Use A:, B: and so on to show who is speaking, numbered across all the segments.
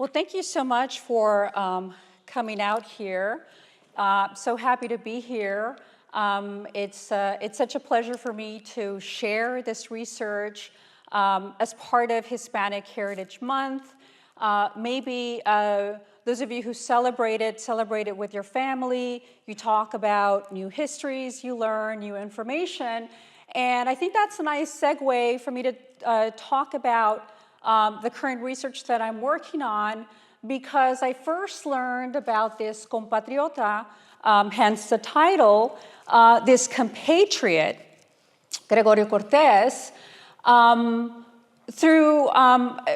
A: Well, thank you so much for coming out here. So happy to be here. It's such a pleasure for me to share this research as part of Hispanic Heritage Month. Maybe those of you who celebrate it with your family. You talk about new histories, you learn new information. And I think that's a nice segue for me to talk about the current research that I'm working on, because I first learned about this Compatriota, hence the title, this compatriot, Gregorio Cortez, through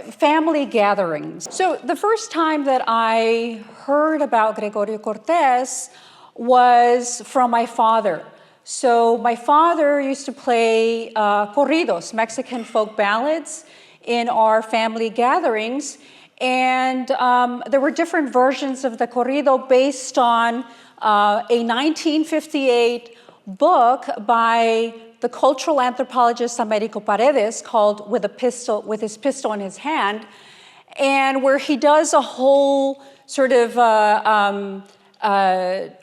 A: family gatherings. So the first time that I heard about Gregorio Cortez was from my father. So my father used to play corridos, Mexican folk ballads, in our family gatherings. And there were different versions of the corrido based on a 1958 book by the cultural anthropologist Americo Paredes called With His Pistol in His Hand, and where he does a whole sort of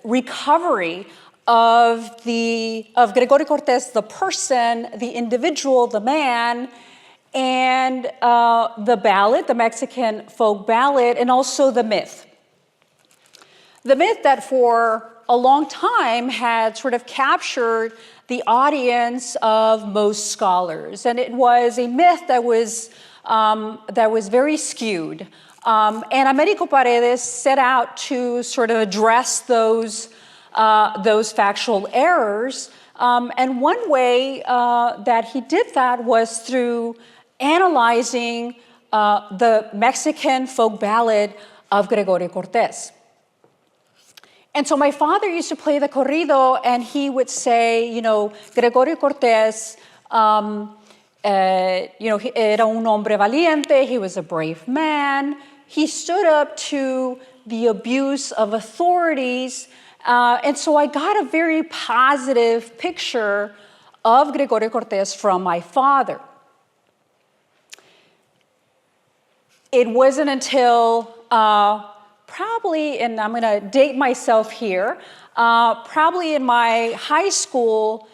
A: recovery of Gregorio Cortez, the person, the individual, the man, and the ballad, the Mexican folk ballad, and also the myth. The myth that for a long time had sort of captured the audience of most scholars. And it was a myth that was very skewed. And Americo Paredes set out to sort of address those factual errors. And one way that he did that was through analyzing the Mexican folk ballad of Gregorio Cortez. And so my father used to play the corrido, and he would say, Gregorio Cortez, era un hombre valiente, he was a brave man. He stood up to the abuse of authorities. And so I got a very positive picture of Gregorio Cortez from my father. It wasn't until probably, and I'm going to date myself here, probably in my high school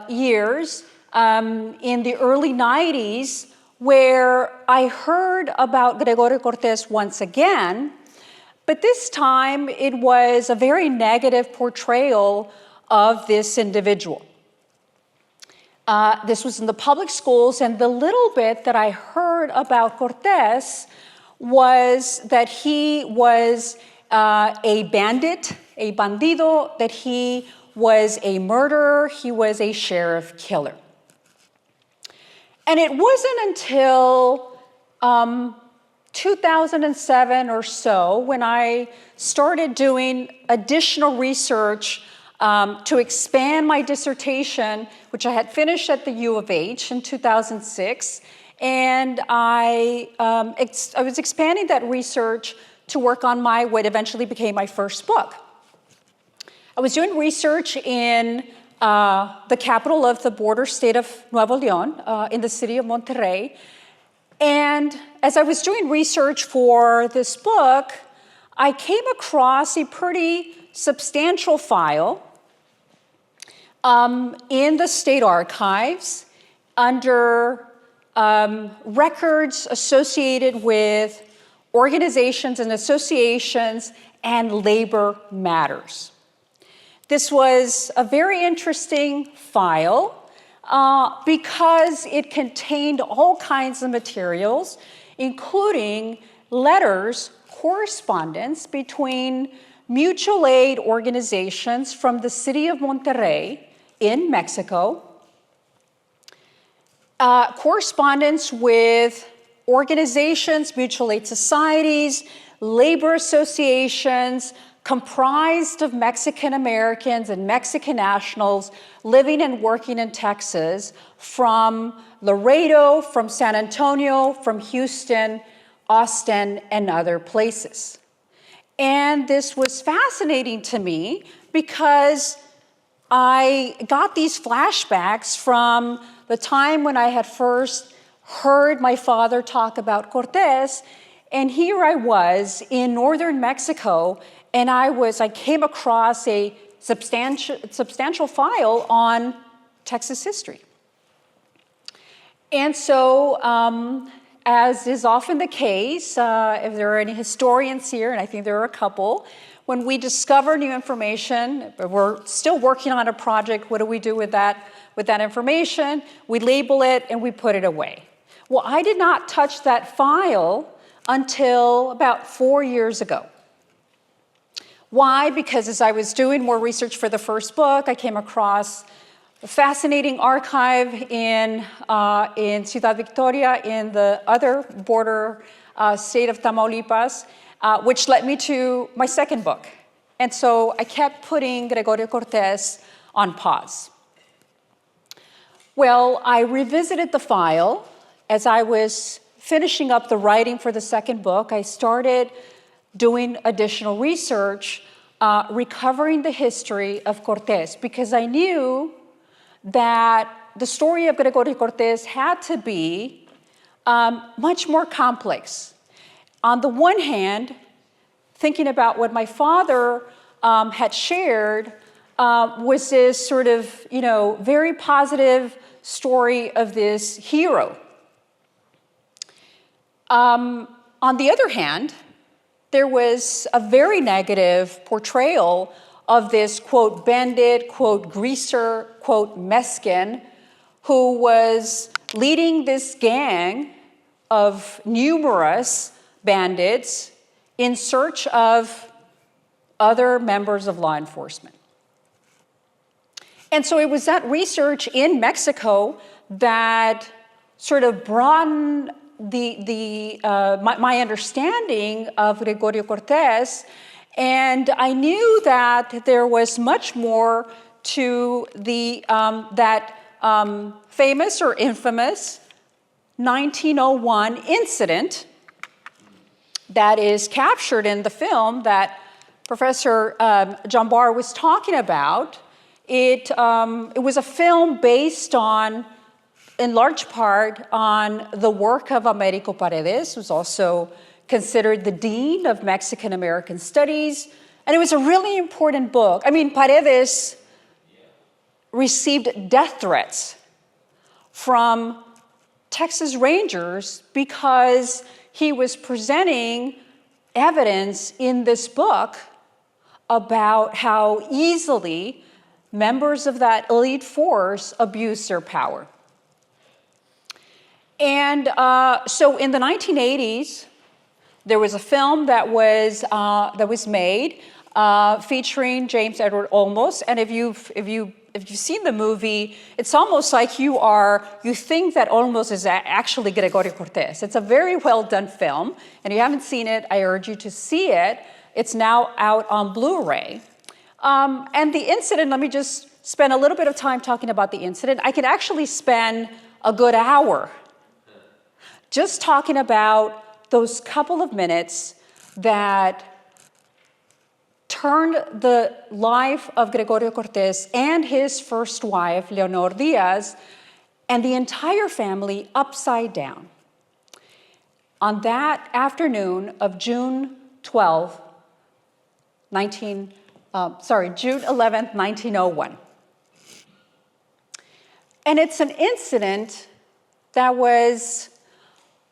A: years, in the early 90s, where I heard about Gregorio Cortez once again, but this time it was a very negative portrayal of this individual. This was in the public schools, and the little bit that I heard about Cortez was that he was a bandit, a bandido, that he was a murderer, he was a sheriff killer. And it wasn't until 2007 or so when I started doing additional research to expand my dissertation, which I had finished at the U of H in 2006, and I was expanding that research to work on what eventually became my first book. I was doing research in the capital of the border state of Nuevo León, in the city of Monterrey, and as I was doing research for this book, I came across a pretty substantial file in the state archives under records associated with organizations and associations and labor matters. This was a very interesting file because it contained all kinds of materials, including letters, correspondence between mutual aid organizations from the city of Monterrey in Mexico, correspondence with organizations, mutual aid societies, labor associations comprised of Mexican Americans and Mexican nationals living and working in Texas, from Laredo, from San Antonio, from Houston, Austin, and other places. And this was fascinating to me because I got these flashbacks from the time when I had first heard my father talk about Cortez, And here I was in northern Mexico, and I came across a substantial file on Texas history. And so, as is often the case, if there are any historians here, and I think there are a couple, when we discover new information, we're still working on a project, what do we do with that information? We label it and we put it away. Well, I did not touch that file until about 4 years ago. Why? Because as I was doing more research for the first book, I came across a fascinating archive in Ciudad Victoria, in the other border state of Tamaulipas, which led me to my second book. And so I kept putting Gregorio Cortez on pause. Well, I revisited the file. As I was finishing up the writing for the second book, I started doing additional research, recovering the history of Cortez, because I knew that the story of Gregorio Cortez had to be much more complex. On the one hand, thinking about what my father had shared was this sort of, very positive story of this hero. On the other hand, there was a very negative portrayal of this, quote, bandit, quote, greaser, quote, Mexican, who was leading this gang of numerous bandits in search of other members of law enforcement. And so it was that research in Mexico that sort of broadened my understanding of Gregorio Cortez, and I knew that there was much more to that famous or infamous 1901 incident that is captured in the film that Professor Jambar was talking about. It was a film based on, in large part, on the work of Américo Paredes, who's also considered the dean of Mexican American Studies. And it was a really important book. I mean, Paredes received death threats from Texas Rangers because he was presenting evidence in this book about how easily members of that elite force abused their power. And so in the 1980s, there was a film that was made featuring James Edward Olmos. And if you've seen the movie, it's almost like you think that Olmos is actually Gregorio Cortez. It's a very well done film. And if you haven't seen it, I urge you to see it. It's now out on Blu-ray. And the incident, let me just spend a little bit of time talking about the incident. I could actually spend a good hour just talking about those couple of minutes that turned the life of Gregorio Cortez and his first wife, Leonor Diaz, and the entire family upside down. On that afternoon of June 11th, 1901. And it's an incident that was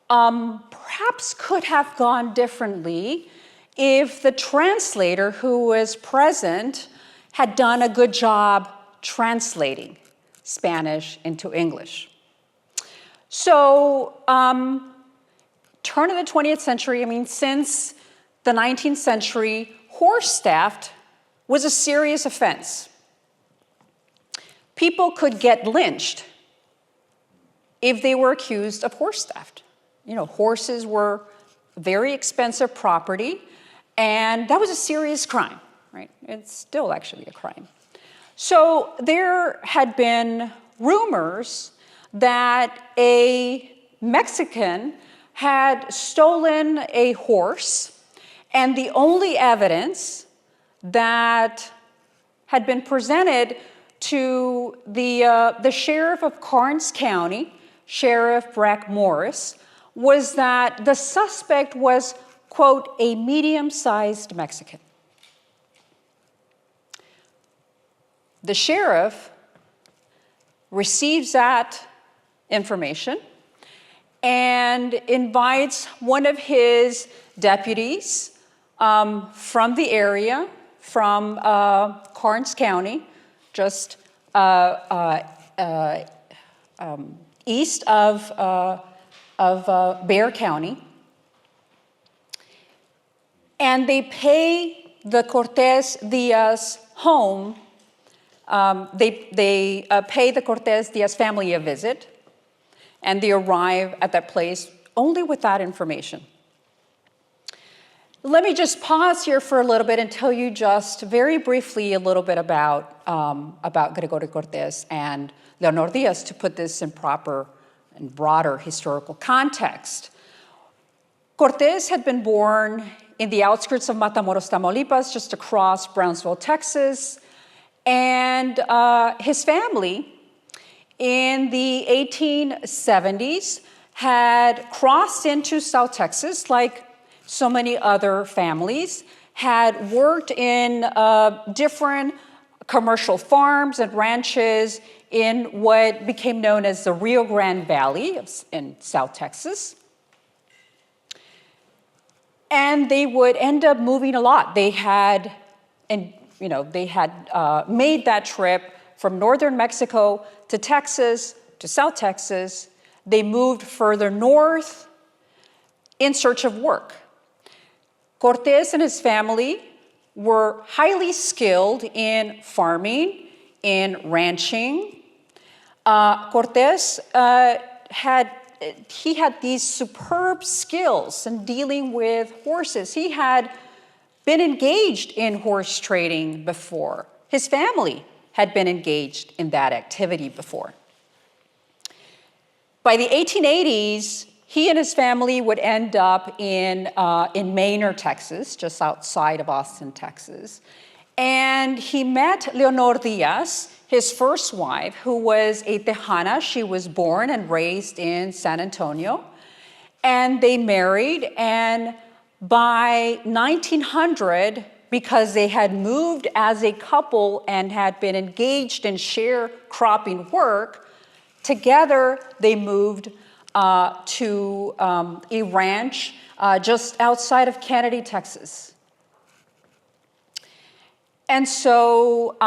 A: perhaps could have gone differently if the translator who was present had done a good job translating Spanish into English. So, turn of the 20th century, since the 19th century, horse theft was a serious offense. People could get lynched if they were accused of horse theft. Horses were very expensive property, and that was a serious crime, right? It's still actually a crime. So there had been rumors that a Mexican had stolen a horse, and the only evidence that had been presented to the sheriff of Karnes County, Sheriff Brack Morris, was that the suspect was, quote, a medium-sized Mexican. The sheriff receives that information and invites one of his deputies from the area, from Karnes County, just east of Bexar County, and they pay the Cortez Diaz home. They pay the Cortez Diaz family a visit, and they arrive at that place only with that information. Let me just pause here for a little bit and tell you just very briefly a little bit about Gregorio Cortez and Leonor Diaz to put this in proper and broader historical context. Cortez had been born in the outskirts of Matamoros, Tamaulipas, just across Brownsville, Texas, and his family in the 1870s had crossed into South Texas like so many other families, had worked in different commercial farms and ranches in what became known as the Rio Grande Valley in South Texas. And they would end up moving a lot. They had, made that trip from northern Mexico to Texas, to South Texas. They moved further north in search of work. Cortez and his family were highly skilled in farming, in ranching. Cortez had these superb skills in dealing with horses. He had been engaged in horse trading before. His family had been engaged in that activity before. By the 1880s, he and his family would end up in Manor, Texas, just outside of Austin, Texas. And he met Leonor Diaz, his first wife, who was a Tejana. She was born and raised in San Antonio. And they married, and by 1900, because they had moved as a couple and had been engaged in sharecropping work, together they moved to a ranch just outside of Kennedy, Texas. And so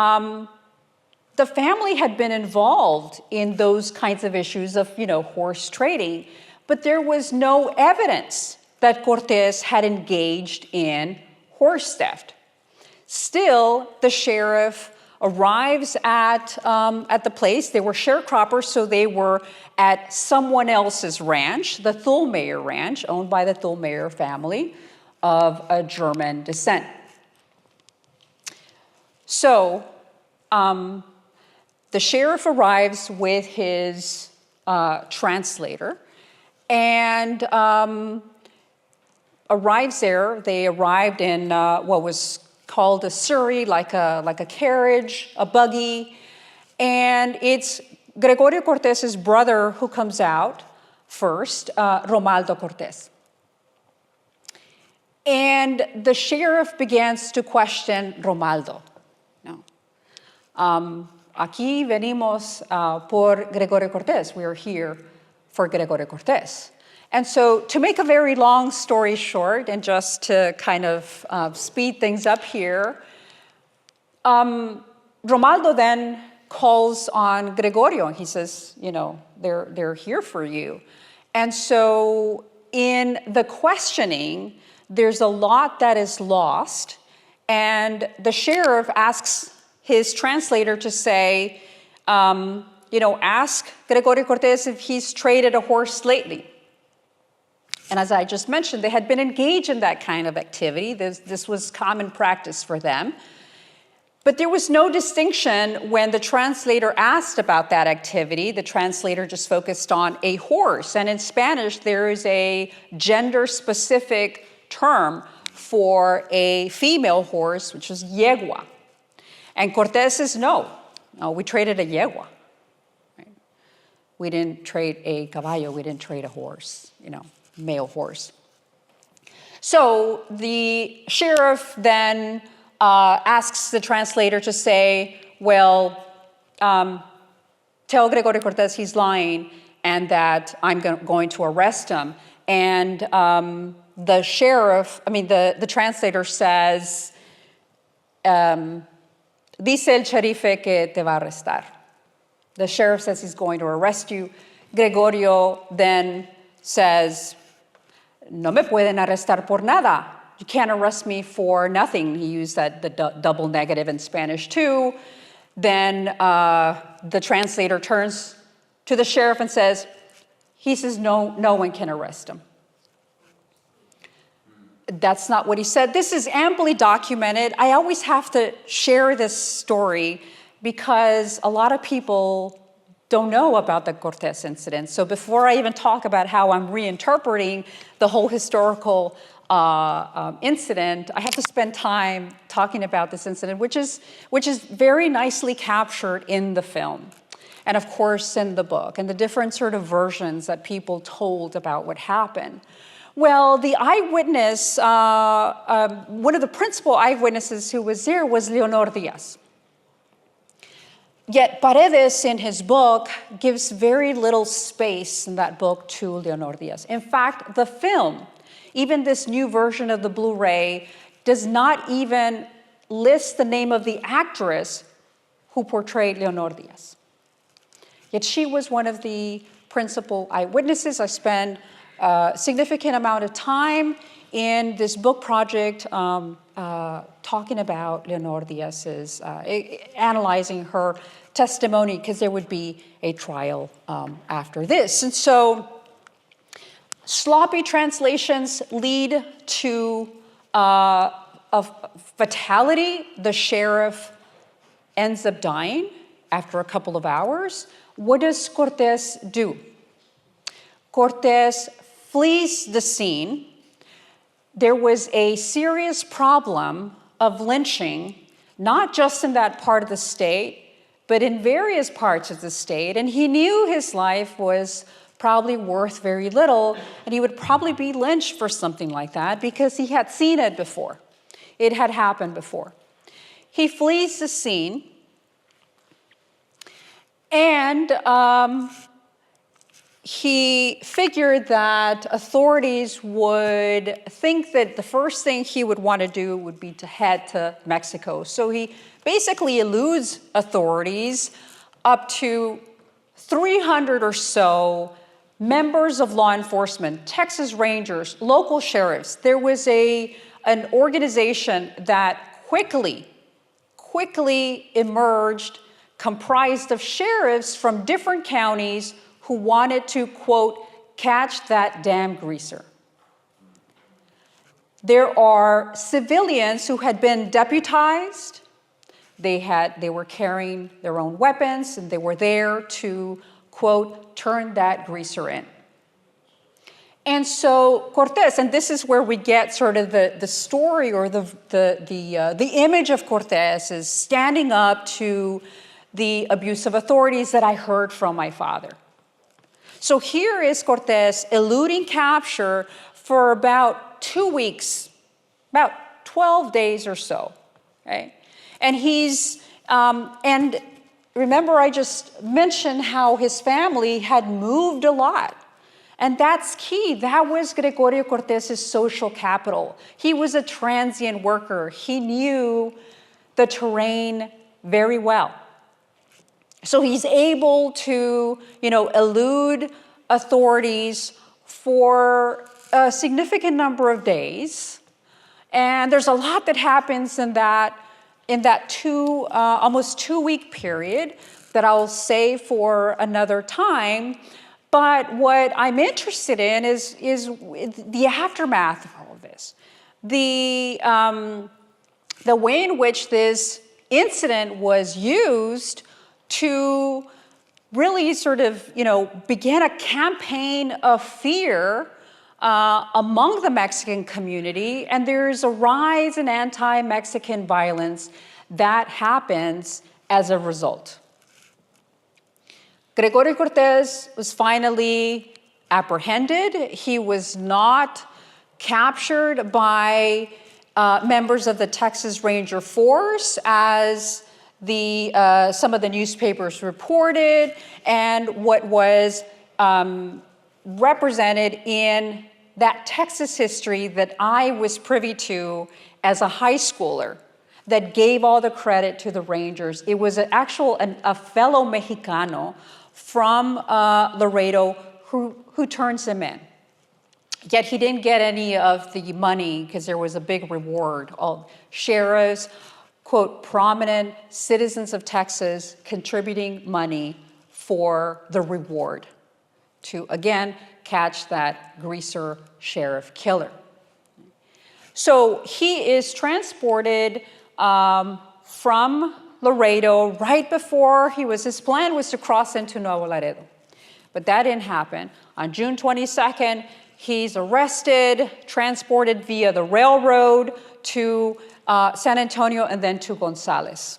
A: the family had been involved in those kinds of issues of, horse trading, but there was no evidence that Cortez had engaged in horse theft. Still, the sheriff arrives at the place. They were sharecroppers, so they were at someone else's ranch, the Thulmeyer Ranch, owned by the Thulmeyer family of a German descent. So the sheriff arrives with his translator and arrives there. They arrived in what was called a surrey, like a carriage, a buggy, and it's Gregorio Cortez's brother who comes out first, Romaldo Cortez. And the sheriff begins to question Romaldo. Aquí venimos por Gregorio Cortez. We are here for Gregorio Cortez. And so to make a very long story short, and just to kind of speed things up here, Romaldo then calls on Gregorio, and he says, they're here for you. And so in the questioning, there's a lot that is lost, and the sheriff asks his translator to say, ask Gregorio Cortez if he's traded a horse lately. And as I just mentioned, they had been engaged in that kind of activity. This was common practice for them. But there was no distinction when the translator asked about that activity. The translator just focused on a horse. And in Spanish, there is a gender-specific term for a female horse, which is yegua. And Cortez says, no, we traded a yegua. Right? We didn't trade a caballo, we didn't trade a horse, male horse. So the sheriff then asks the translator to say, well, tell Gregorio Cortez he's lying and that I'm going to arrest him. And the translator says, dice el sherife que te va a arrestar. The sheriff says he's going to arrest you. Gregorio then says, no me pueden arrestar por nada. You can't arrest me for nothing. He used the double negative in Spanish too. Then the translator turns to the sheriff and says, he says, no one can arrest him. That's not what he said. This is amply documented. I always have to share this story because a lot of people don't know about the Cortez incident. So before I even talk about how I'm reinterpreting the whole historical incident, I have to spend time talking about this incident, which is very nicely captured in the film. And of course in the book, and the different sort of versions that people told about what happened. Well, the eyewitness, one of the principal eyewitnesses who was there was Leonor Diaz. Yet Paredes, in his book, gives very little space in that book to Leonor Diaz. In fact, the film, even this new version of the Blu-ray, does not even list the name of the actress who portrayed Leonor Diaz. Yet she was one of the principal eyewitnesses. I spent a significant amount of time in this book project talking about Leonor Diaz's, analyzing her testimony, because there would be a trial after this. And so sloppy translations lead to a fatality. The sheriff ends up dying after a couple of hours. What does Cortez do? Cortez flees the scene. There was a serious problem of lynching, not just in that part of the state, but in various parts of the state. And he knew his life was probably worth very little, and he would probably be lynched for something like that because he had seen it before. It had happened before. He flees the scene, and he figured that authorities would think that the first thing he would want to do would be to head to Mexico. So he basically eludes authorities. Up to 300 or so members of law enforcement, Texas Rangers, local sheriffs. There was an organization that quickly emerged, comprised of sheriffs from different counties who wanted to, quote, catch that damn greaser. There are civilians who had been deputized. They were carrying their own weapons, and they were there to, quote, turn that greaser in. And so Cortez, and this is where we get sort of the story or the image of Cortez is standing up to the abuse of authorities that I heard from my father. So here is Cortez eluding capture for about 2 weeks, about 12 days or so, okay? And and remember I just mentioned how his family had moved a lot. And that's key. That was Gregorio Cortez's social capital. He was a transient worker. He knew the terrain very well. So he's able to, elude authorities for a significant number of days. And there's a lot that happens in that almost 2-week period that I'll save for another time. But what I'm interested in is the aftermath of all of this. The way in which this incident was used to really sort of, begin a campaign of fear among the Mexican community, and there's a rise in anti-Mexican violence that happens as a result. Gregorio Cortez was finally apprehended. He was not captured by members of the Texas Ranger Force, as some of the newspapers reported, and what was represented in that Texas history that I was privy to as a high schooler that gave all the credit to the Rangers. It was a fellow Mexicano from Laredo who turns him in. Yet he didn't get any of the money because there was a big reward. All sheriffs, quote, prominent citizens of Texas contributing money for the reward to, again, catch that greaser sheriff killer. So he is transported from Laredo right before his plan was to cross into Nuevo Laredo. But that didn't happen. On June 22nd, he's arrested, transported via the railroad to San Antonio and then to Gonzales.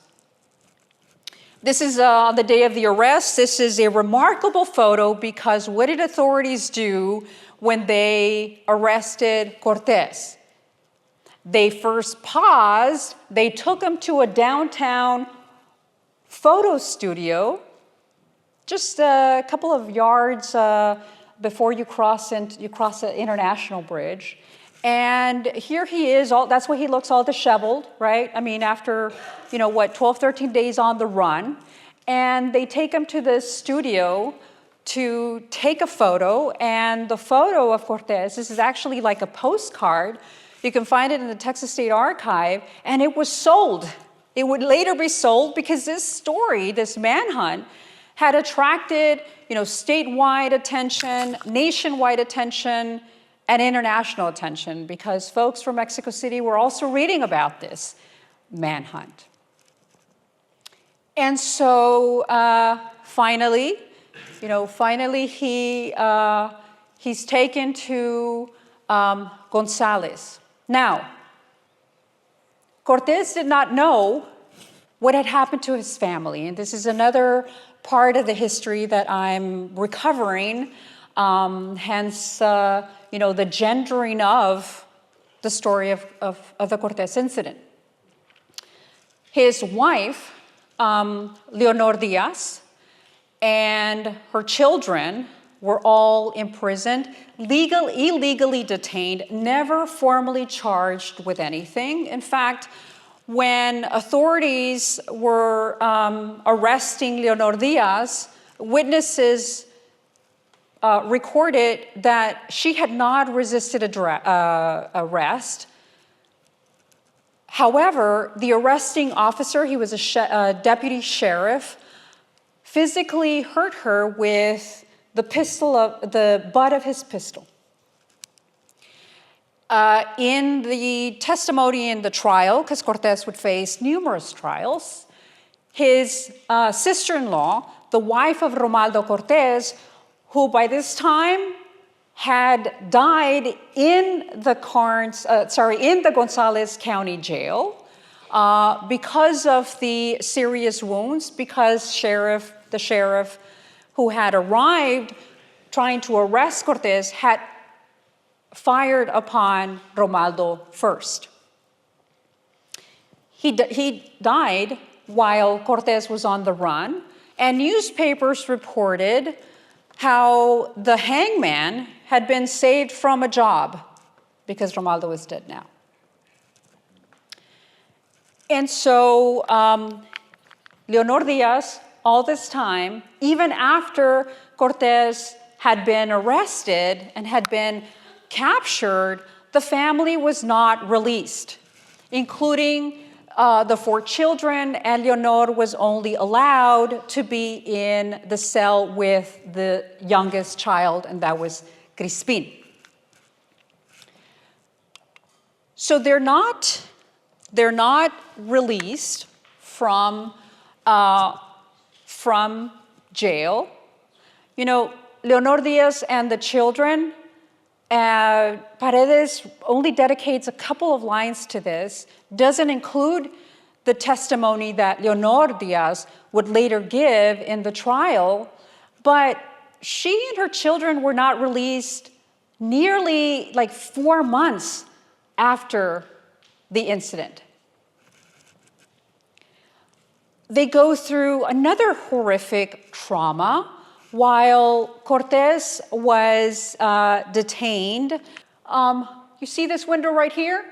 A: This is the day of the arrest. This is a remarkable photo because what did authorities do when they arrested Cortez? They first paused, they took him to a downtown photo studio, just a couple of yards before you cross the International Bridge. And here he is, that's why he looks all disheveled, right? I mean, after, 12, 13 days on the run. And they take him to the studio to take a photo. And the photo of Cortez, this is actually like a postcard. You can find it in the Texas State Archive. And it was sold. It would later be sold because this story, this manhunt, had attracted, statewide attention, nationwide attention, and international attention because folks from Mexico City were also reading about this manhunt. And so finally he's taken to Gonzales. Now, Cortez did not know what had happened to his family, and this is another part of the history that I'm recovering. Hence, the gendering of the story of the Cortez incident. His wife, Leonor Diaz, and her children were all imprisoned, illegally detained, never formally charged with anything. In fact, when authorities were arresting Leonor Diaz, witnesses recorded that she had not resisted arrest. However, the arresting officer, he was a deputy sheriff, physically hurt her with the butt of his pistol. In the testimony in the trial, because Cortez would face numerous trials, his sister-in-law, the wife of Romaldo Cortez, who by this time had died in the Gonzales County Jail because of the serious wounds, because the sheriff who had arrived trying to arrest Cortez had fired upon Romaldo first. He died while Cortez was on the run, and newspapers reported how the hangman had been saved from a job because Romaldo was dead now. And so Leonor Diaz, all this time, even after Cortez had been arrested and had been captured, the family was not released, including the 4 children, and Leonor was only allowed to be in the cell with the youngest child, and that was Crispin. So they're not released from jail. Leonor Diaz and the children, Paredes only dedicates a couple of lines to this, doesn't include the testimony that Leonor Diaz would later give in the trial but she and her children were not released nearly like 4 months after the incident. They go through another horrific trauma while Cortez was detained. You see this window right here?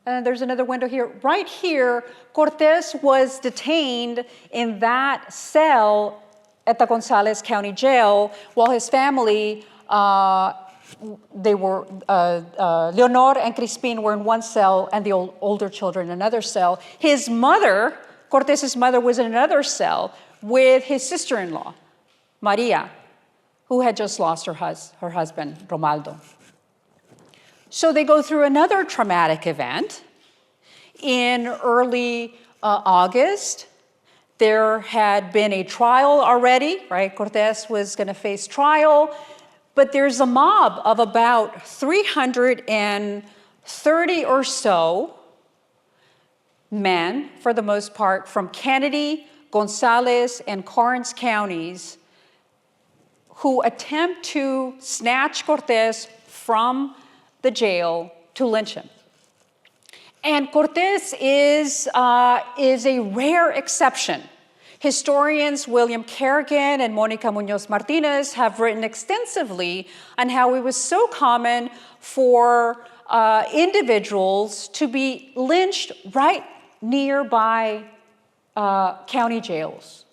A: And there's another window here. Right here, Cortez was detained in that cell at the Gonzales County Jail while his family, Leonor and Crispin were in one cell and the older children in another cell. His mother, Cortez's mother, was in another cell with his sister-in-law, Maria, who had just lost her husband, Romaldo. So they go through another traumatic event. In early August, there had been a trial already, right? Cortez was going to face trial, but there's a mob of about 330 or so men, for the most part, from Kennedy, Gonzales, and Karnes counties, who attempt to snatch Cortez from the jail to lynch him. And Cortez is a rare exception. Historians William Kerrigan and Monica Munoz Martinez have written extensively on how it was so common for individuals to be lynched right nearby county jails,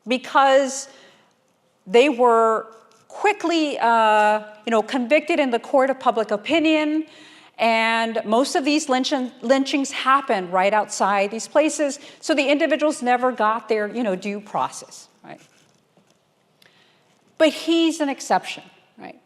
A: because they were quickly convicted in the court of public opinion, and most of these lynchings happened right outside these places, so the individuals never got their due process, right? But he's an exception, right?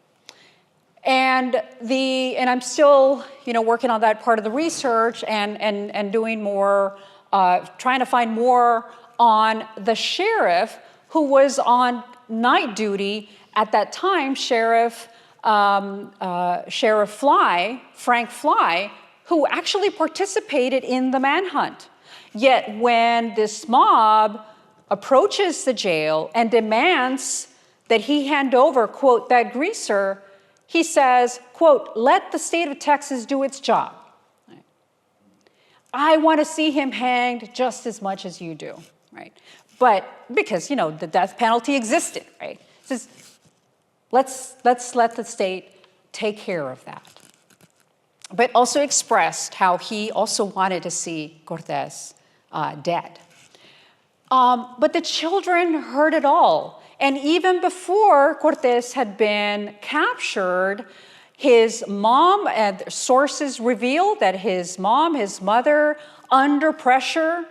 A: And I'm still working on that part of the research and doing more, trying to find more on the sheriff who was on night duty at that time, Sheriff Frank Fly, who actually participated in the manhunt. Yet when this mob approaches the jail and demands that he hand over, quote, that greaser, he says, quote, let the state of Texas do its job. I want to see him hanged just as much as you do, right? But because, the death penalty existed, right? He says, let's let the state take care of that. But also expressed how he also wanted to see Cortez dead. But the children heard it all. And even before Cortez had been captured, his mom, and sources reveal that his mother, under pressure,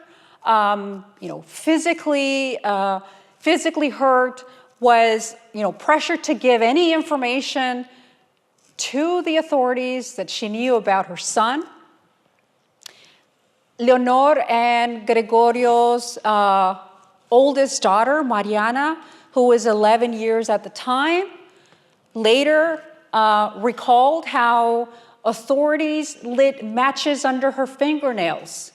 A: physically hurt, was pressured to give any information to the authorities that she knew about her son. Leonor and Gregorio's oldest daughter, Mariana, who was 11 years at the time, later recalled how authorities lit matches under her fingernails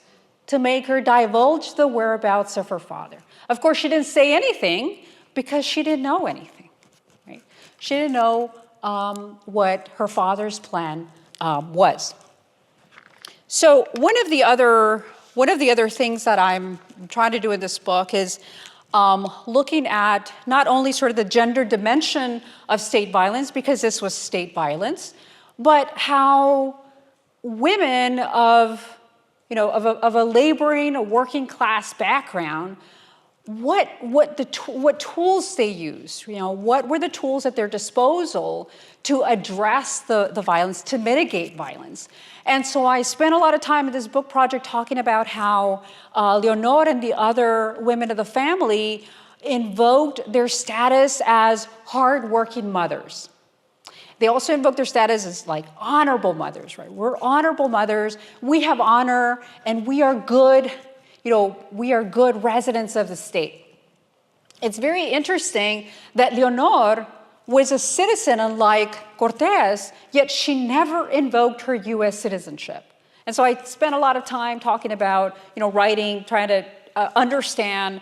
A: to make her divulge the whereabouts of her father. Of course, she didn't say anything because she didn't know anything, right? She didn't know what her father's plan was. So one of the other things that I'm trying to do in this book is looking at not only sort of the gender dimension of state violence, because this was state violence, but how women of a laboring, a working class background, what tools they use, what were the tools at their disposal to address the violence, to mitigate violence. And so I spent a lot of time in this book project talking about how Leonor and the other women of the family invoked their status as hardworking mothers. They also invoked their status as like honorable mothers, right? We're honorable mothers, we have honor, and we are good, we are good residents of the state. It's very interesting that Leonor was a citizen unlike Cortez, yet she never invoked her U.S. citizenship. And so I spent a lot of time talking about, writing, trying to understand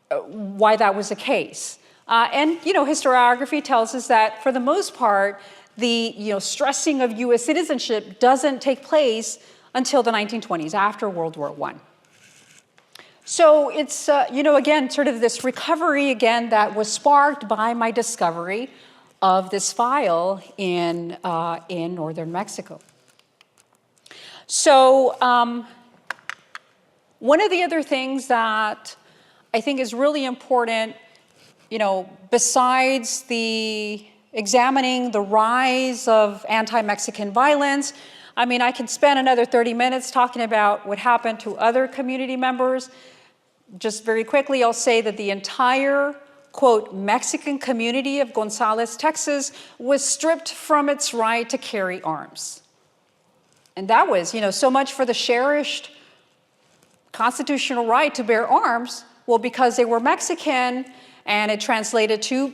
A: why that was the case. And historiography tells us that for the most part, the stressing of U.S. citizenship doesn't take place until the 1920s, after World War I. So it's, again, sort of this recovery, again, that was sparked by my discovery of this file in northern Mexico. So one of the other things that I think is really important, besides examining the rise of anti-Mexican violence, I mean, I can spend another 30 minutes talking about what happened to other community members. Just very quickly, I'll say that the entire, quote, Mexican community of Gonzales, Texas, was stripped from its right to carry arms. And that was, so much for the cherished constitutional right to bear arms. Well, because they were Mexican, and it translated to,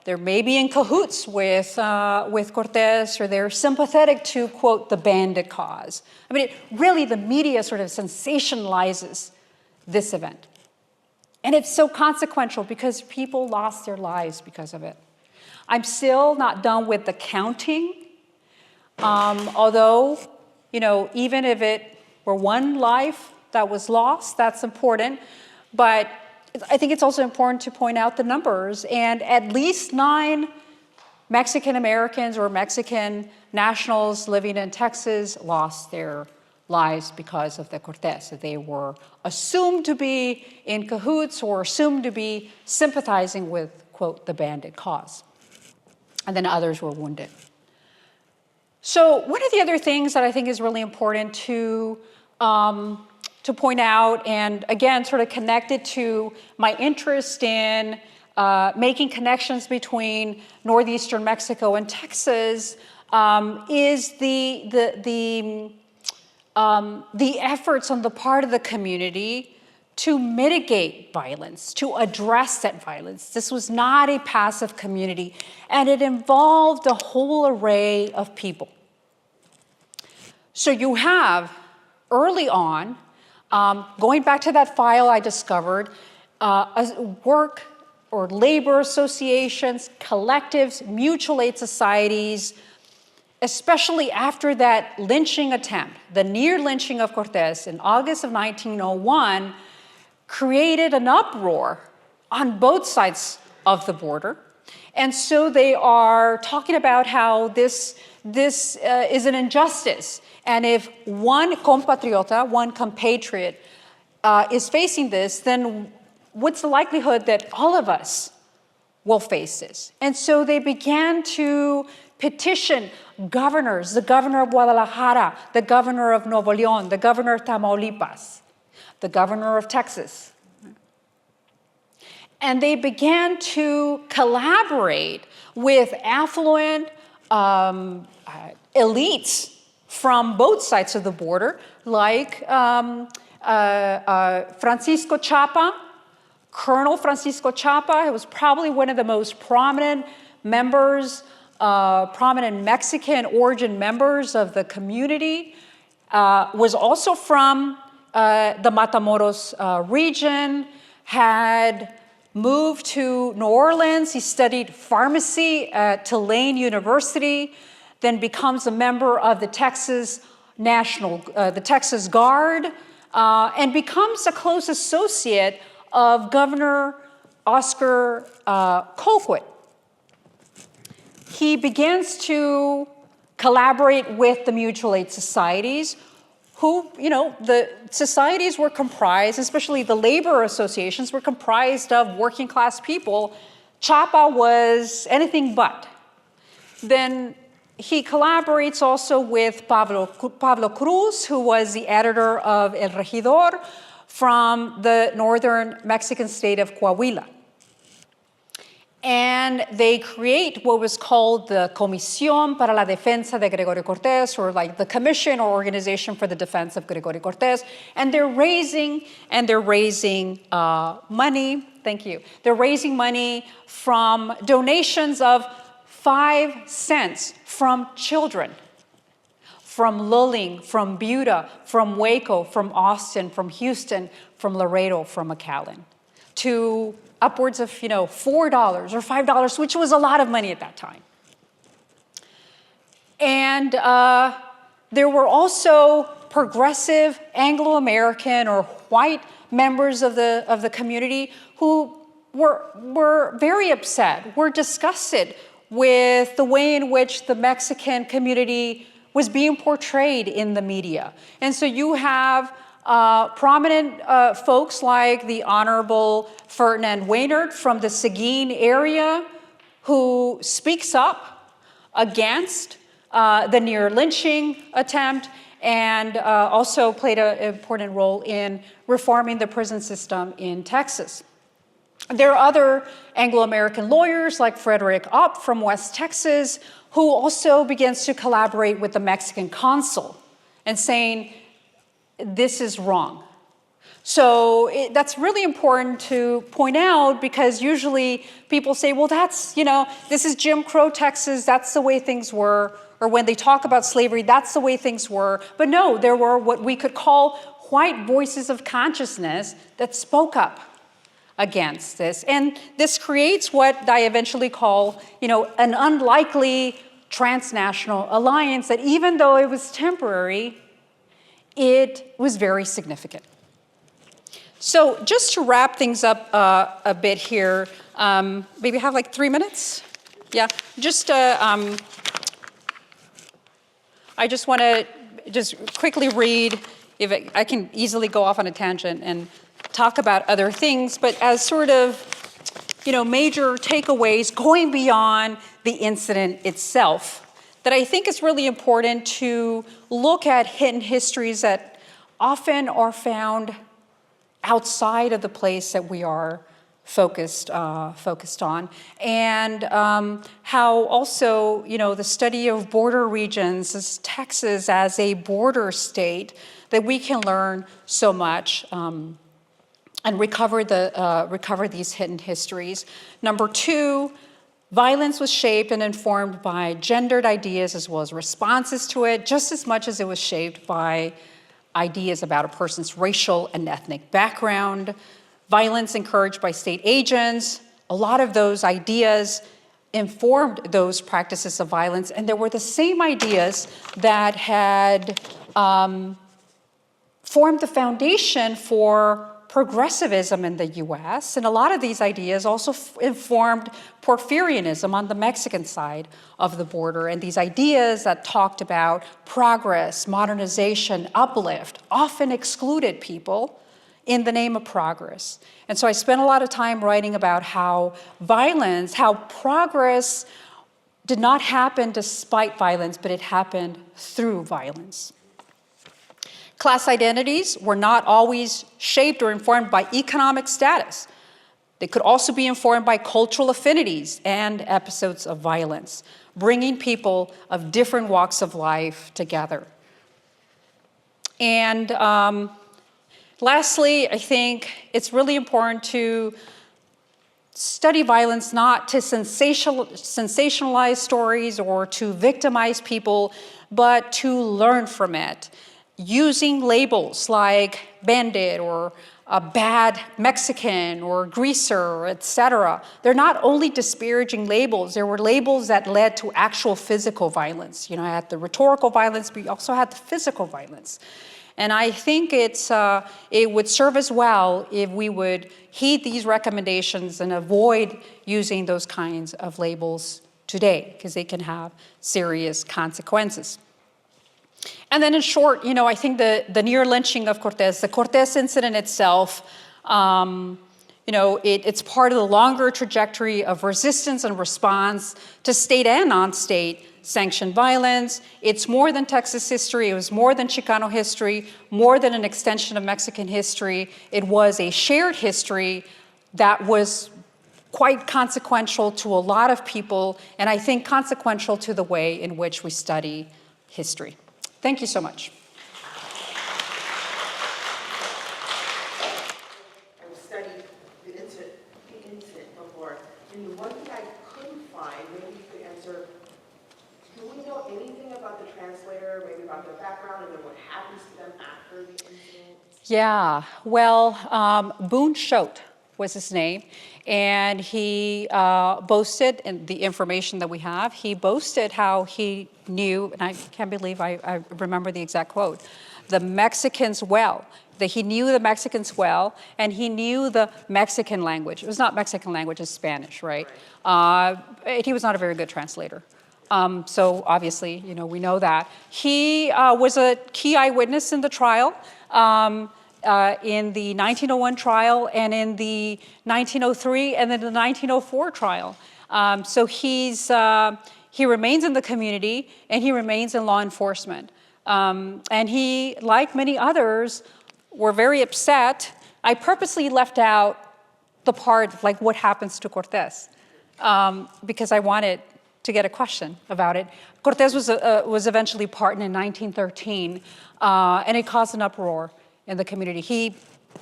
A: they're maybe in cahoots with Cortez, or they're sympathetic to, quote, the bandit cause. I mean, really, the media sort of sensationalizes this event. And it's so consequential because people lost their lives because of it. I'm still not done with the counting, although, even if it were one life that was lost, that's important. But I think it's also important to point out the numbers. And at least 9 Mexican Americans or Mexican nationals living in Texas lost their lives because of the Cortez. They were assumed to be in cahoots or assumed to be sympathizing with, quote, the bandit cause. And then others were wounded. So one of the other things that I think is really important to point out, and again, sort of connected to my interest in making connections between northeastern Mexico and Texas, is the efforts on the part of the community to mitigate violence, to address that violence. This was not a passive community, and it involved a whole array of people. So you have, early on, going back to that file I discovered, work or labor associations, collectives, mutual aid societies, especially after that lynching attempt, the near-lynching of Cortez in August of 1901, created an uproar on both sides of the border. And so they are talking about how this is an injustice. And if one compatriota, one compatriot, is facing this, then what's the likelihood that all of us will face this? And so they began to petition governors, the governor of Guadalajara, the governor of Nuevo León, the governor of Tamaulipas, the governor of Texas. And they began to collaborate with affluent elites from both sides of the border, like Francisco Chapa, Colonel Francisco Chapa, who was probably one of the most prominent members, prominent Mexican origin members of the community, was also from the Matamoros region, had moved to New Orleans. He studied pharmacy at Tulane University, then becomes a member of the Texas the Texas Guard, and becomes a close associate of Governor Oscar Colquitt. He begins to collaborate with the mutual aid societies, who, the societies were comprised, especially the labor associations, were comprised of working class people. Chapa was anything but. Then he collaborates also with Pablo Cruz, who was the editor of El Regidor from the northern Mexican state of Coahuila. And they create what was called the Comisión para la Defensa de Gregorio Cortez, or like the Commission or Organization for the Defense of Gregorio Cortez. And they're raising money. Thank you. They're raising money from donations of 5 cents from children, from Luling, from Buda, from Waco, from Austin, from Houston, from Laredo, from McAllen. to upwards of, $4 or $5, which was a lot of money at that time. And there were also progressive Anglo-American or white members of the community who were very upset, were disgusted with the way in which the Mexican community was being portrayed in the media. And so you have prominent folks like the Honorable Ferdinand Waynard from the Seguin area who speaks up against the near-lynching attempt and also played an important role in reforming the prison system in Texas. There are other Anglo-American lawyers like Frederick Opp from West Texas who also begins to collaborate with the Mexican consul and saying, this is wrong. So that's really important to point out because usually people say, well, that's, this is Jim Crow Texas, that's the way things were. Or when they talk about slavery, that's the way things were. But no, there were what we could call white voices of consciousness that spoke up against this. And this creates what I eventually call, an unlikely transnational alliance that even though it was temporary, it was very significant. So just to wrap things up a bit here, maybe have like 3 minutes? Yeah, I just want to quickly read, if I can easily go off on a tangent and talk about other things, but as sort of, major takeaways going beyond the incident itself, that I think is really important to look at hidden histories that often are found outside of the place that we are focused on, and how also, the study of border regions, as Texas as a border state, that we can learn so much and recover these hidden histories. Number 2, violence was shaped and informed by gendered ideas as well as responses to it, just as much as it was shaped by ideas about a person's racial and ethnic background. Violence encouraged by state agents, a lot of those ideas informed those practices of violence, and there were the same ideas that had formed the foundation for progressivism in the US, and a lot of these ideas also informed Porfirianism on the Mexican side of the border, and these ideas that talked about progress, modernization, uplift, often excluded people in the name of progress. And so I spent a lot of time writing about how progress did not happen despite violence, but it happened through violence. Class identities were not always shaped or informed by economic status. They could also be informed by cultural affinities and episodes of violence, bringing people of different walks of life together. And lastly, I think it's really important to study violence not to sensationalize stories or to victimize people, but to learn from it. Using labels like bandit or a bad Mexican or greaser, etc. They're not only disparaging labels, there were labels that led to actual physical violence. I had the rhetorical violence, but you also had the physical violence. And I think it would serve us well if we would heed these recommendations and avoid using those kinds of labels today, because they can have serious consequences. And then in short, I think the near-lynching of Cortez, the Cortez incident itself, it's part of the longer trajectory of resistance and response to state and non-state sanctioned violence. It's more than Texas history. It was more than Chicano history, more than an extension of Mexican history. It was a shared history that was quite consequential to a lot of people, and I think consequential to the way in which we study history. Thank you so much.
B: I've studied the incident before, and the one thing I couldn't find, maybe you could answer, do we know anything about the translator, maybe about their background, and then what happens to them after the incident?
A: Yeah, well, Boone Schott was his name. And he boasted, in the information that we have, he boasted how he knew, and I can't believe I remember the exact quote, the Mexicans well, that he knew the Mexicans well, and he knew the Mexican language. It was not Mexican language, it's Spanish, right? He was not a very good translator. So obviously, we know that. He was a key eyewitness in the trial, in the 1901 trial, and in the 1903, and then the 1904 trial. So he remains in the community, and he remains in law enforcement. And he, like many others, were very upset. I purposely left out the part, like what happens to Cortez, because I wanted to get a question about it. Cortez was eventually pardoned in 1913, and it caused an uproar in the community. He,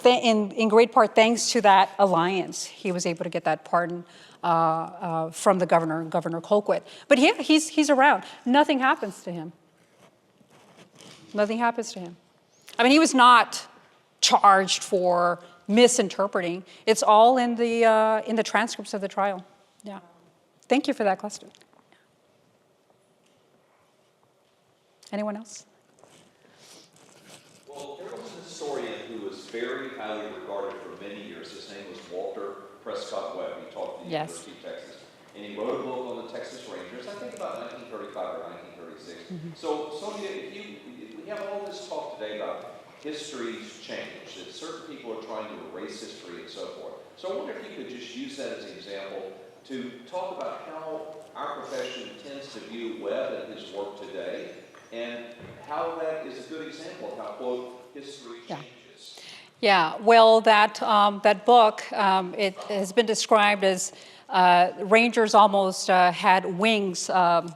A: in great part thanks to that alliance, he was able to get that pardon from the governor, Governor Colquitt. But yeah, he's around. Nothing happens to him. Nothing happens to him. I mean, he was not charged for misinterpreting. It's all in the transcripts of the trial. Yeah. Thank you for that question. Anyone else?
C: Well, there was an historian who was very highly regarded for many years. His name was Walter Prescott Webb. He taught at the University of Texas. And he wrote a book on the Texas Rangers, I think about 1935 or 1936. So, Sonia, we have all this talk today about history's change, that certain people are trying to erase history and so forth. So I wonder if you could just use that as an example to talk about how our profession tends to view Webb and his work today, and how that is a good example of how, quote, history changes.
A: Yeah, well, that book, it has been described as Rangers almost had wings, coming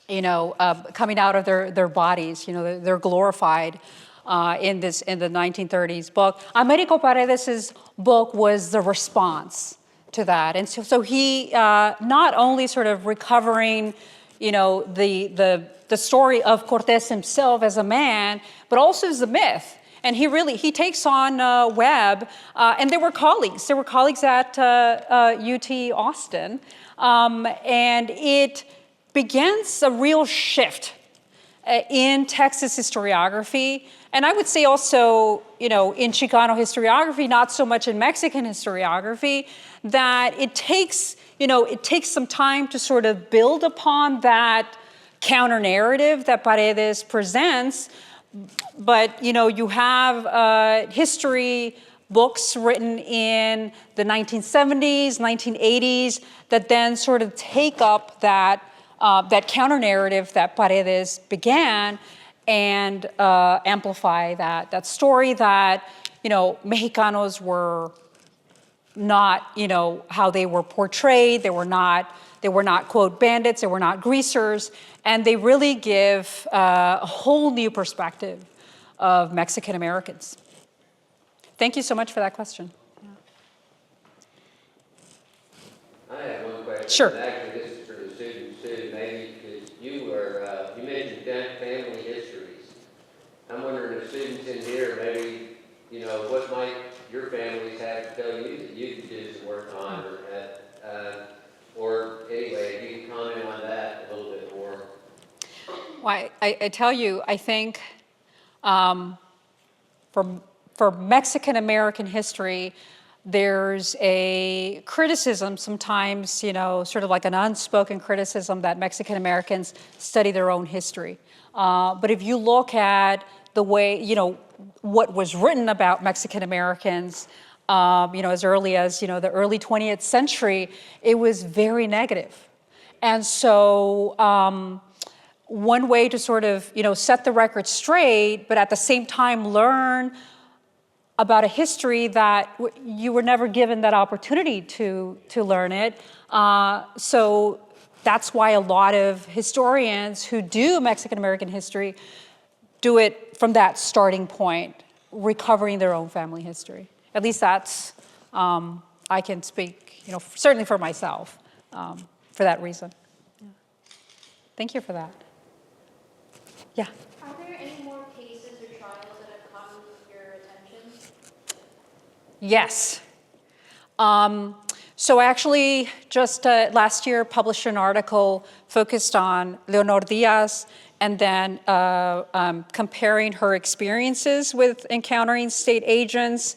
A: out of their bodies. They're glorified in the 1930s book. Americo Paredes's book was the response to that, and so he not only sort of recovering, the story of Cortez himself as a man, but also as a myth. And he takes on Webb, and they were colleagues. They were colleagues at UT Austin, and it begins a real shift in Texas historiography, and I would say also, in Chicano historiography, not so much in Mexican historiography, that it takes some time to sort of build upon that counter-narrative that Paredes presents. But, you have history books written in the 1970s, 1980s, that then sort of take up that counter-narrative that Paredes began and amplify that story that, Mexicanos were not, how they were portrayed. They were not, quote, bandits. They were not greasers. And they really give a whole new perspective of Mexican Americans. Thank you so much for that question.
D: I have one question.
A: Sure.
D: And actually, this is for the students too, maybe, because you mentioned family histories. I'm wondering if students in here, maybe, what might your families have to tell you that you could do some work on, or anyway, if you can comment on that a little bit more.
A: Well, I tell you, I think for Mexican American history, there's a criticism sometimes, sort of like an unspoken criticism that Mexican Americans study their own history. But if you look at the way, what was written about Mexican Americans, as early as, the early 20th century, it was very negative. And so one way to sort of, set the record straight, but at the same time learn about a history that you were never given that opportunity to learn it. So that's why a lot of historians who do Mexican American history do it from that starting point, recovering their own family history. At least that's, I can speak, certainly for myself, for that reason. Yeah. Thank you for that. Yeah.
E: Are there any more cases or trials that have come to your attention?
A: Yes. So I actually just last year published an article focused on Leonor Diaz and then comparing her experiences with encountering state agents,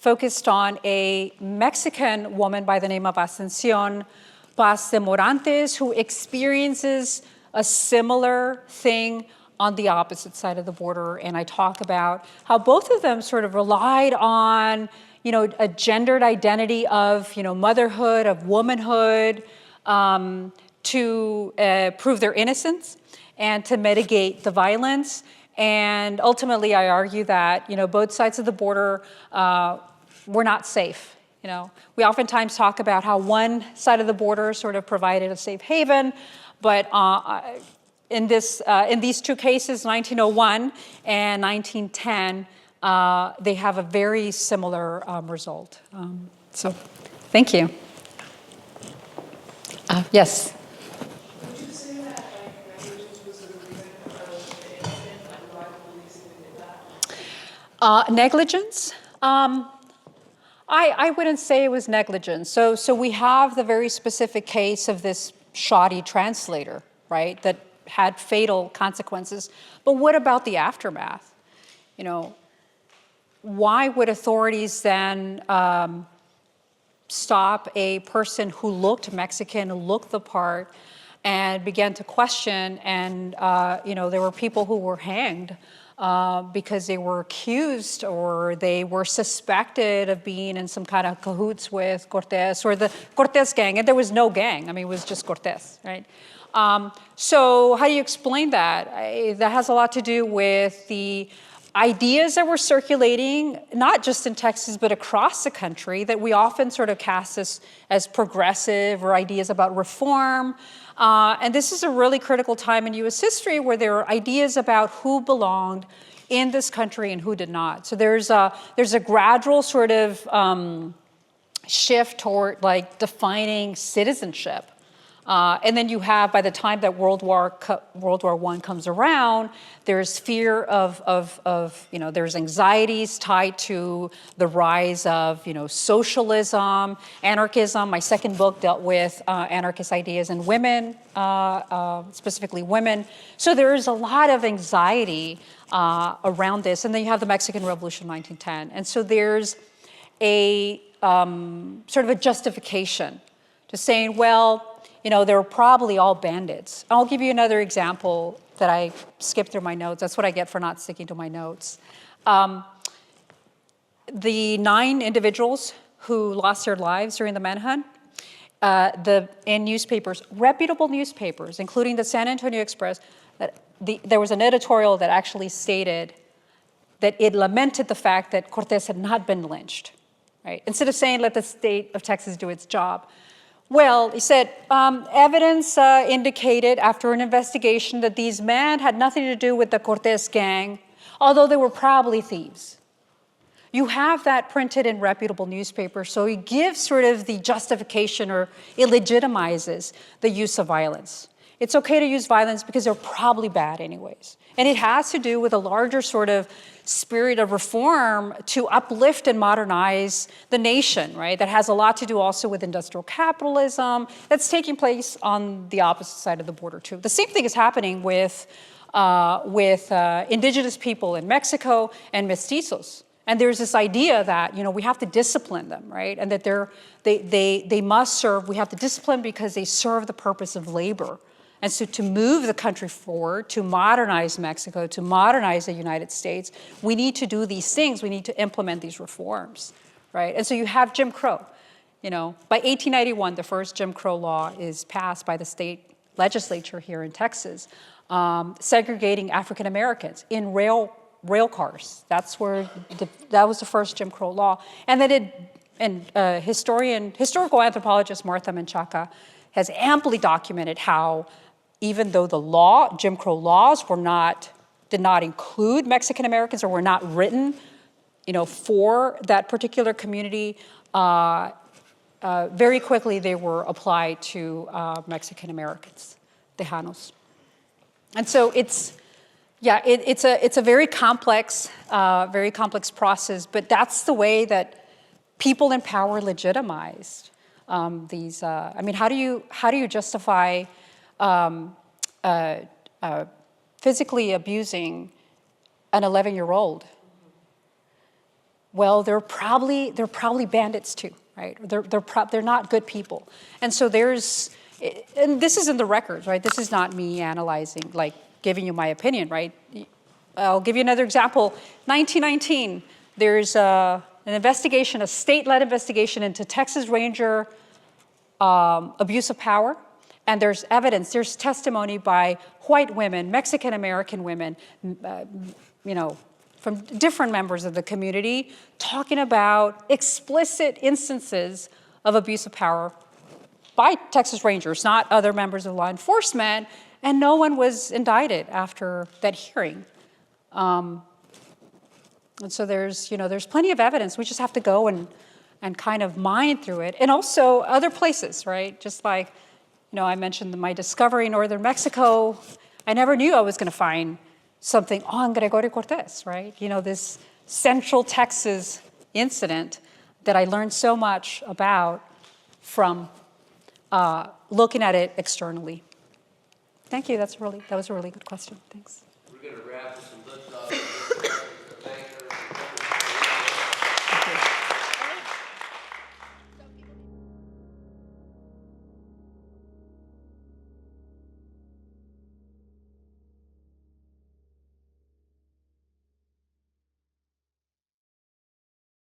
A: focused on a Mexican woman by the name of Ascensión Paz de Morantes who experiences a similar thing on the opposite side of the border. And I talk about how both of them sort of relied on, a gendered identity of, motherhood, of womanhood, to prove their innocence and to mitigate the violence. And ultimately, I argue that, both sides of the border were not safe. We oftentimes talk about how one side of the border sort of provided a safe haven, but in these two cases, 1901 and 1910, they have a very similar result. So, thank you. Yes.
E: Would you say that negligence was the reason for the incident, why the police did that?
A: Negligence? I wouldn't say it was negligence. So we have the very specific case of this shoddy translator, right, that had fatal consequences. But what about the aftermath? Why would authorities then stop a person who looked Mexican, who looked the part, and began to question? And there were people who were hanged because they were accused or they were suspected of being in some kind of cahoots with Cortez or the Cortez gang. And there was no gang. It was just Cortez, right? So how do you explain that? That has a lot to do with the ideas that were circulating, not just in Texas, but across the country, that we often sort of cast as progressive or ideas about reform. And this is a really critical time in US history where there are ideas about who belonged in this country and who did not. So there's a gradual sort of shift toward defining citizenship. And then you have, by the time that World War I comes around, there's fear there's anxieties tied to the rise of, socialism, anarchism. My second book dealt with anarchist ideas in women, specifically women. So there's a lot of anxiety around this. And then you have the Mexican Revolution, 1910. And so there's a sort of a justification to saying, well, they're probably all bandits. I'll give you another example that I skipped through my notes. That's what I get for not sticking to my notes. The 9 individuals who lost their lives during the manhunt, in newspapers, reputable newspapers, including the San Antonio Express, there was an editorial that actually stated that it lamented the fact that Cortez had not been lynched, right? Instead of saying, let the state of Texas do its job. Well, he said, evidence indicated after an investigation that these men had nothing to do with the Cortez gang, although they were probably thieves. You have that printed in reputable newspapers, so it gives sort of the justification or it legitimizes the use of violence. It's okay to use violence because they're probably bad anyways. And it has to do with a larger sort of spirit of reform to uplift and modernize the nation, right? That has a lot to do also with industrial capitalism that's taking place on the opposite side of the border too. The same thing is happening with indigenous people in Mexico and mestizos. And there's this idea that, we have to discipline them, right? And that they must serve, we have to discipline because they serve the purpose of labor. And so to move the country forward, to modernize Mexico, to modernize the United States, we need to do these things. We need to implement these reforms, right? And so you have Jim Crow. By 1891, the first Jim Crow law is passed by the state legislature here in Texas, segregating African Americans in rail cars. That was the first Jim Crow law. And then historical anthropologist Martha Menchaca has amply documented how even though the Jim Crow laws did not include Mexican Americans or were not written, for that particular community, very quickly they were applied to Mexican Americans, Tejanos. And so it's a very complex process, but that's the way that people in power legitimized these. I mean, how do you justify physically abusing an 11-year-old? Well, they're probably bandits too, right? They're not good people, and so and this is in the records, right? This is not me analyzing, like giving you my opinion, right? I'll give you another example. 1919, there's an investigation, a state-led investigation into Texas Ranger abuse of power, and there's evidence, there's testimony by white women, Mexican-American women, from different members of the community, talking about explicit instances of abuse of power by Texas Rangers, not other members of law enforcement, and no one was indicted after that hearing. And so there's plenty of evidence. We just have to go and kind of mine through it. And also other places, right? Just like, I mentioned my discovery in northern Mexico. I never knew I was going to find something on Gregorio Cortez, right? This Central Texas incident that I learned so much about from looking at it externally. Thank you. That was a really good question. Thanks.
D: We're going to wrap this